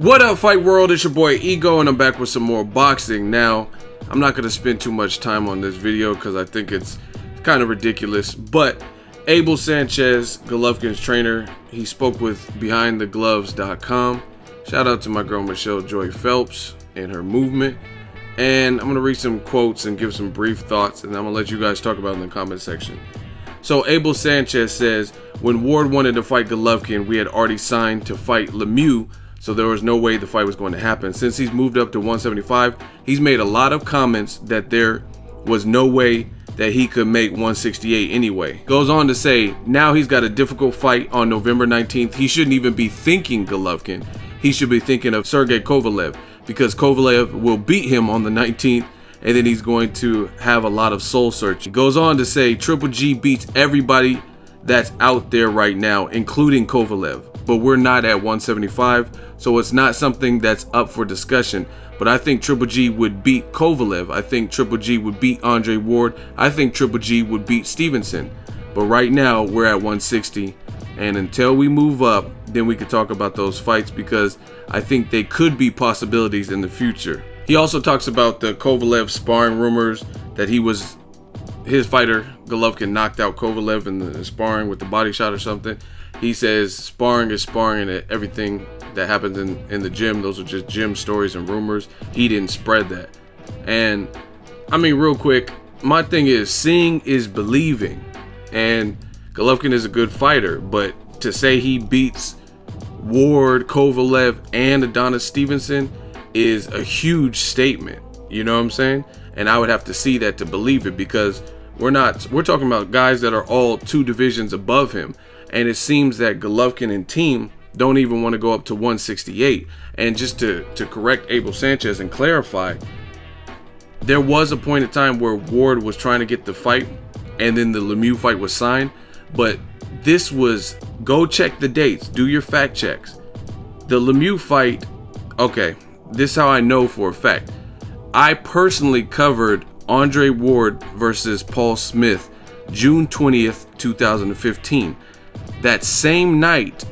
What up, Fight World? It's your boy Ego, and I'm back with some more boxing. Now, I'm not going to spend too much time on this video because I think it's kind of ridiculous, but Abel Sanchez, Golovkin's trainer, he spoke with BehindTheGloves.com. Shout out to my girl Michelle Joy Phelps and her movement. And I'm going to read some quotes and give some brief thoughts, and I'm going to let you guys talk about it in the comment section. So Abel Sanchez says, when Ward wanted to fight Golovkin, we had already signed to fight Lemieux, so there was no way the fight was going to happen. Since he's moved up to 175, he's made a lot of comments that there was no way that he could make 168 anyway. Goes on to say, now he's got a difficult fight on November 19th. He shouldn't even be thinking Golovkin. He should be thinking of Sergey Kovalev, because Kovalev will beat him on the 19th, and then he's going to have a lot of soul searching. He goes on to say, Triple G beats everybody that's out there right now, including Kovalev. But we're not at 175, so it's not something that's up for discussion. But I think Triple G would beat Kovalev. I think Triple G would beat Andre Ward. I think Triple G would beat Stevenson. But right now, we're at 160. And until we move up, then we could talk about those fights, because I think they could be possibilities in the future. He also talks about the Kovalev sparring rumors that his fighter, Golovkin, knocked out Kovalev in the sparring with the body shot or something. He says sparring is sparring, and everything that happens in the gym, those are just gym stories and rumors. He didn't spread that. And I mean, real quick, my thing is, seeing is believing. And Golovkin is a good fighter, but to say he beats Ward, Kovalev, and Adonis Stevenson is a huge statement. You know what I'm saying? And I would have to see that to believe it, because we're talking about guys that are all 2 divisions above him. And it seems that Golovkin and team don't even want to go up to 168. And just to correct Abel Sanchez and clarify, there was a point in time where Ward was trying to get the fight, and then the Lemieux fight was signed. But this was, go check the dates, do your fact checks. The Lemieux fight, okay, this is how I know for a fact. I personally covered Andre Ward versus Paul Smith June 20th, 2015. That same night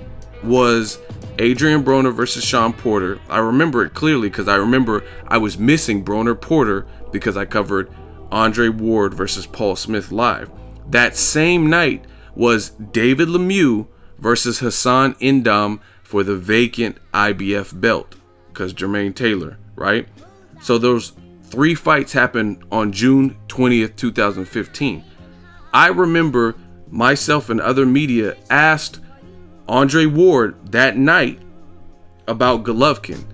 was Adrian Broner versus Sean Porter. I remember it clearly because I remember I was missing Broner Porter because I covered Andre Ward versus Paul Smith live. That same night was David Lemieux versus Hassan Indam for the vacant IBF belt, because Jermaine Taylor, right? So those 3 fights happened on June 20th, 2015. I remember myself and other media asked Andre Ward that night about Golovkin.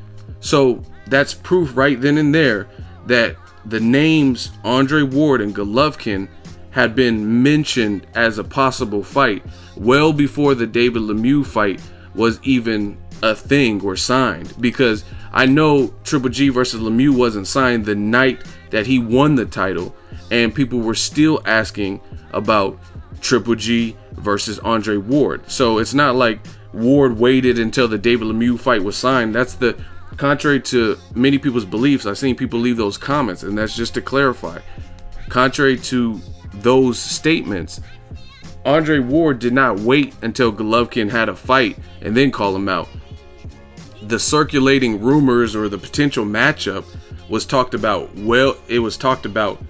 So that's proof right then and there that the names Andre Ward and Golovkin had been mentioned as a possible fight well before the David Lemieux fight was even a thing or signed, because I know Triple G versus Lemieux wasn't signed the night that he won the title, and people were still asking about Triple G versus Andre Ward. So it's not like Ward waited until the David Lemieux fight was signed. That's the contrary to many people's beliefs. I've seen people leave those comments, and that's just to clarify. Contrary to those statements, Andre Ward did not wait until Golovkin had a fight and then call him out. The circulating rumors or the potential matchup was talked about. Well, it was talked about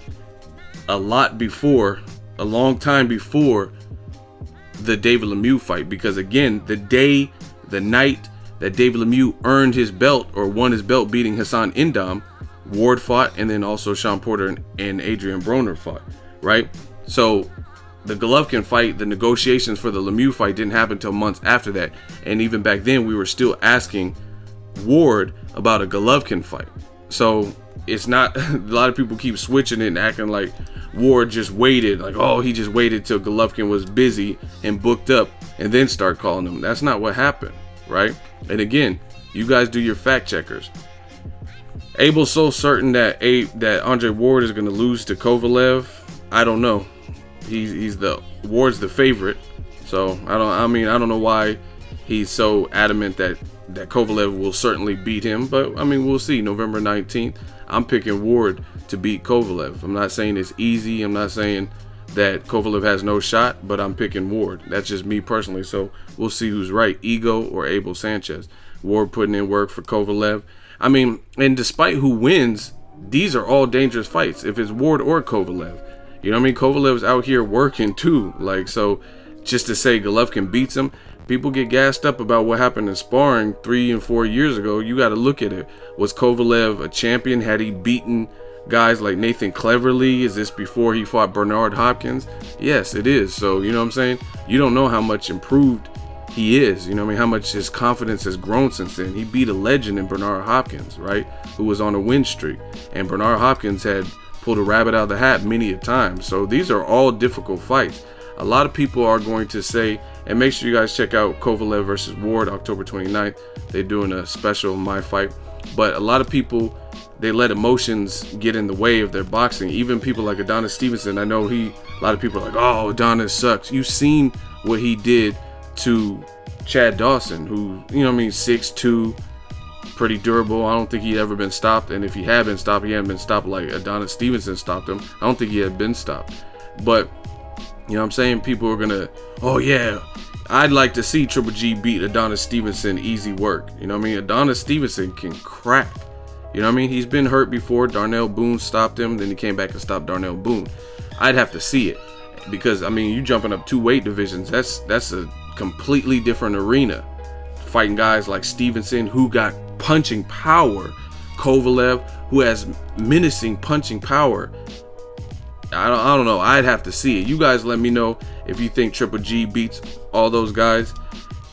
a lot before, a long time before the David Lemieux fight, because again, the night that David Lemieux earned his belt or won his belt beating Hassan Indam, Ward fought, and then also Sean Porter and Adrian Broner fought, right? So the Golovkin fight, the negotiations for the Lemieux fight didn't happen until months after that. And even back then, we were still asking Ward about a Golovkin fight. So it's not, a lot of people keep switching it and acting like Ward just waited, like, oh, he just waited till Golovkin was busy and booked up and then start calling him. That's not what happened, right? And again, you guys do your fact checkers. Abel's so certain that Andre Ward is going to lose to Kovalev. I don't know. Ward's the favorite, so I don't know why he's so adamant that Kovalev will certainly beat him. But I mean, we'll see. November 19th, I'm picking Ward to beat Kovalev. I'm not saying it's easy. I'm not saying that Kovalev has no shot, but I'm picking Ward. That's just me personally. So we'll see who's right, Ego or Abel Sanchez. Ward putting in work for Kovalev. I mean, and despite who wins, these are all dangerous fights. If it's Ward or Kovalev, you know what I mean? Kovalev's out here working too. Like, so just to say Golovkin beats him, people get gassed up about what happened in sparring 3 and 4 years ago. You got to look at it. Was Kovalev a champion? Had he beaten guys like Nathan Cleverly? Is this before he fought Bernard Hopkins? Yes, it is. So, you know what I'm saying? You don't know how much improved he is. You know what I mean? How much his confidence has grown since then. He beat a legend in Bernard Hopkins, right? Who was on a win streak. And Bernard Hopkins had pulled a rabbit out of the hat many a time. So these are all difficult fights. A lot of people are going to say, and make sure you guys check out Kovalev versus Ward, October 29th. They're doing a special My Fight. But a lot of people, they let emotions get in the way of their boxing. Even people like Adonis Stevenson, I know a lot of people are like, oh, Adonis sucks. You've seen what he did to Chad Dawson, who, you know what I mean, 6'2", pretty durable. I don't think he'd ever been stopped. And if he had been stopped, he hadn't been stopped like Adonis Stevenson stopped him. I don't think he had been stopped. But, you know what I'm saying? People are going to, oh yeah, I'd like to see Triple G beat Adonis Stevenson, easy work. You know what I mean? Adonis Stevenson can crack. You know what I mean? He's been hurt before. Darnell Boone stopped him. Then he came back and stopped Darnell Boone. I'd have to see it. Because, I mean, you jumping up 2 weight divisions. That's a completely different arena. Fighting guys like Stevenson, who got punching power. Kovalev, who has menacing punching power. I don't know. I'd have to see it. You guys let me know if you think Triple G beats all those guys.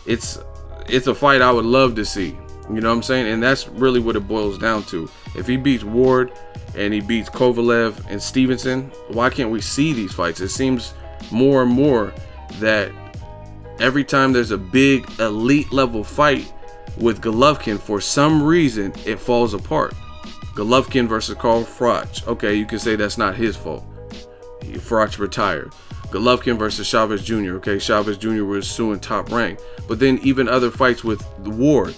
It's a fight I would love to see. You know what I'm saying? And that's really what it boils down to. If he beats Ward and he beats Kovalev and Stevenson, why can't we see these fights? It seems more and more that every time there's a big elite level fight with Golovkin, for some reason it falls apart. Golovkin versus Carl Froch. Okay, you can say that's not his fault. Froch retired. Golovkin versus Chavez Jr. Okay, Chavez Jr. was suing Top Rank. But then even other fights with Ward,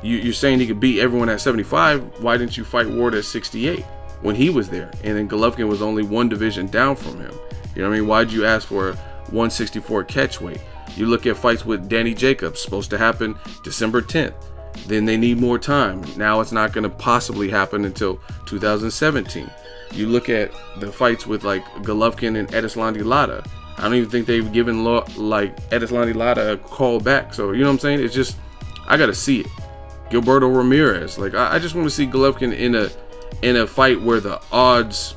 you're saying he could beat everyone at 75. Why didn't you fight Ward at 68 when he was there? And then Golovkin was only 1 division down from him. You know what I mean? Why'd you ask for a 164 catch weight? You look at fights with Danny Jacobs, supposed to happen December 10th. Then they need more time. Now it's not going to possibly happen until 2017. You look at the fights with like Golovkin and Edeslandi Lara. I don't even think they've given like Edeslandi Lara a call back. So, you know what I'm saying? It's just, I got to see it. Gilberto Ramirez. Like, I just want to see Golovkin in a fight where the odds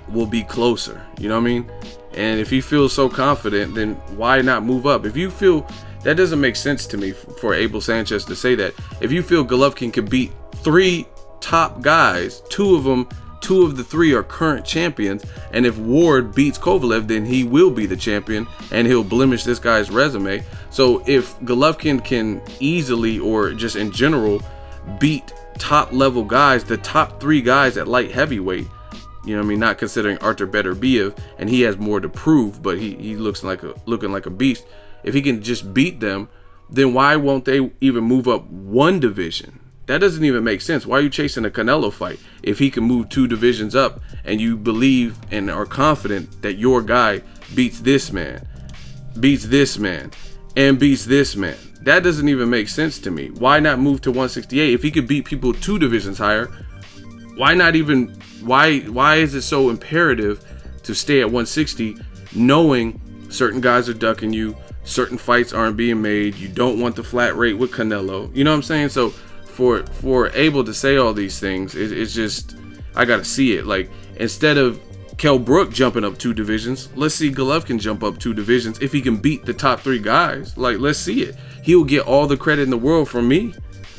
will be closer. You know what I mean? And if he feels so confident, then why not move up? If you feel, that doesn't make sense to me for Abel Sanchez to say that. If you feel Golovkin could beat 3 top guys, 2 of the 3 are current champions, and if Ward beats Kovalev, then he will be the champion and he'll blemish this guy's resume. So if Golovkin can easily, or just in general, beat top level guys, the top 3 guys at light heavyweight, you know what I mean, not considering Artur Beterbiev, and he has more to prove, but he looks looking like a beast. If he can just beat them, then why won't they even move up 1 division? That doesn't even make sense. Why are you chasing a Canelo fight if he can move 2 divisions up and you believe and are confident that your guy beats this man, and beats this man? That doesn't even make sense to me. Why not move to 168 if he could beat people 2 divisions higher? Why not even? Why is it so imperative to stay at 160, knowing certain guys are ducking you, certain fights aren't being made, you don't want the flat rate with Canelo? You know what I'm saying? So for Abel to say all these things, it's just, I gotta see it. Like, instead of Kell Brook jumping up 2 divisions, let's see Golovkin jump up 2 divisions if he can beat the top 3 guys. Like, let's see it. He'll get all the credit in the world from me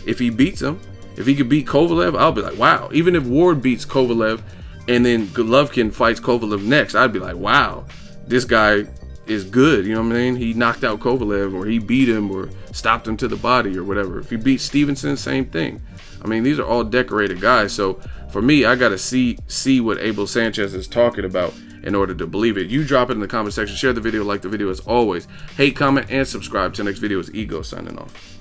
if he beats him. If he could beat Kovalev, I'll be like, wow. Even if Ward beats Kovalev and then Golovkin fights Kovalev next, I'd be like, wow, this guy is good. You know what I mean? He knocked out Kovalev, or he beat him, or stopped him to the body, or whatever. If he beats Stevenson, same thing. I mean, these are all decorated guys. So for me, I got to see what Abel Sanchez is talking about in order to believe it. You drop it in the comment section. Share the video, like the video as always. Hate, comment, and subscribe. Till next video is Ego signing off.